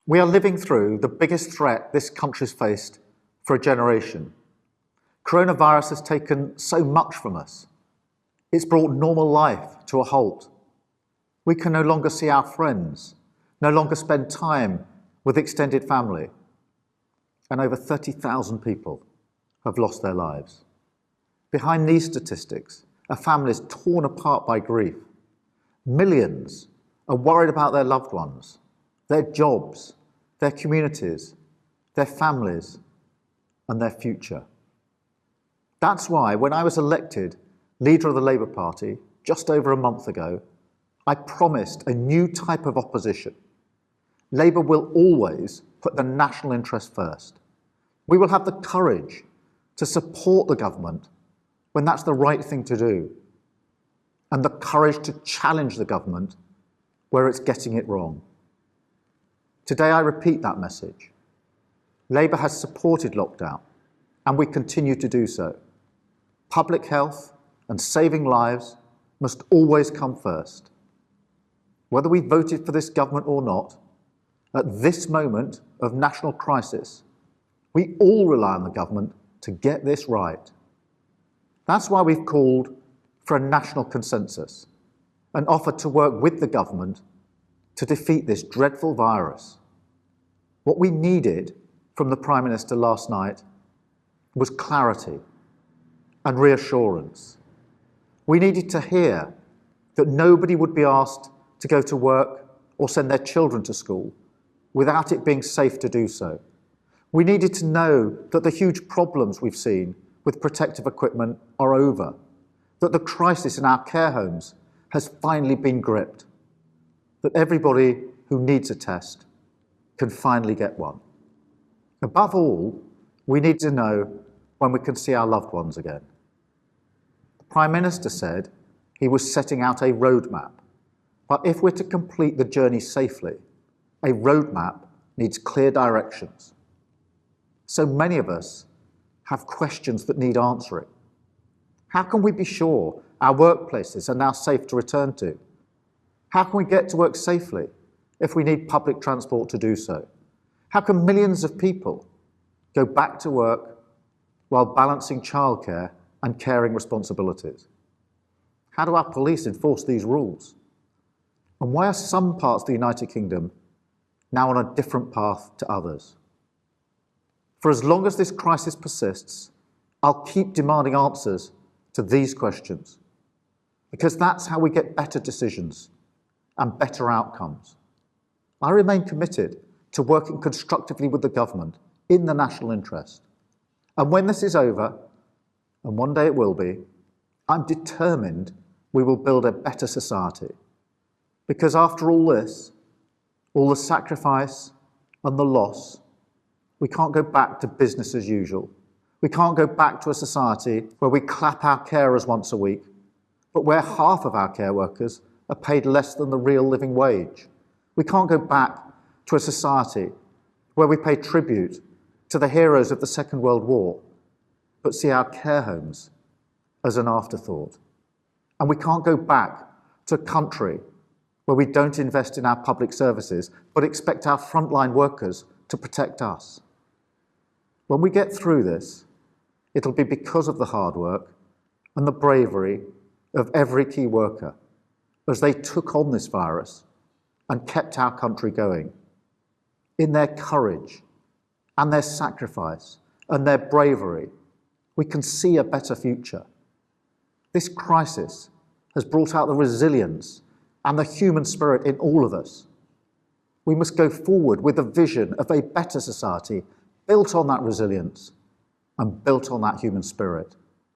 We are living through the biggest threat this country's faced for a generation. Coronavirus has taken so much from us. It's brought normal life to a halt. We can no longer see our friends, no longer spend time with extended family. And over 30,000 people have lost their lives. Behind these statistics are families torn apart by grief. Millions are worried about their loved ones, their jobs, their communities, their families, and their future. That's why when I was elected leader of the Labour Party just over a month ago, I promised a new type of opposition. Labour will always put the national interest first. We will have the courage to support the government when that's the right thing to do, and the courage to challenge the government where it's getting it wrong. Today I repeat that message. Labour has supported lockdown, and we continue to do so. Public health and saving lives must always come first. Whether we voted for this government or not, at this moment of national crisis, we all rely on the government to get this right. That's why we've called for a national consensus and offered to work with the government to defeat this dreadful virus. What we needed from the Prime Minister last night was clarity and reassurance. We needed to hear that nobody would be asked to go to work or send their children to school without it being safe to do so. We needed to know that the huge problems we've seen with protective equipment are over, that the crisis in our care homes has finally been gripped, that everybody who needs a test can finally get one. Above all, we need to know when we can see our loved ones again. The Prime Minister said he was setting out a roadmap, but if we're to complete the journey safely, a roadmap needs clear directions. So many of us have questions that need answering. How can we be sure our workplaces are now safe to return to? How can we get to work safely if we need public transport to do so? How can millions of people go back to work while balancing childcare and caring responsibilities? How do our police enforce these rules? And why are some parts of the United Kingdom now on a different path to others? For as long as this crisis persists, I'll keep demanding answers to these questions, because that's how we get better decisions and better outcomes. I remain committed to working constructively with the government in the national interest. And when this is over, and one day it will be, I'm determined we will build a better society. Because after all this, all the sacrifice and the loss, we can't go back to business as usual. We can't go back to a society where we clap our carers once a week, but where half of our care workers are paid less than the real living wage. We can't go back to a society where we pay tribute to the heroes of the Second World War, but see our care homes as an afterthought. And we can't go back to a country where we don't invest in our public services, but expect our frontline workers to protect us. When we get through this, it'll be because of the hard work and the bravery of every key worker as they took on this virus and kept our country going. In their courage and their sacrifice and their bravery, we can see a better future. This crisis has brought out the resilience and the human spirit in all of us. We must go forward with a vision of a better society built on that resilience and built on that human spirit.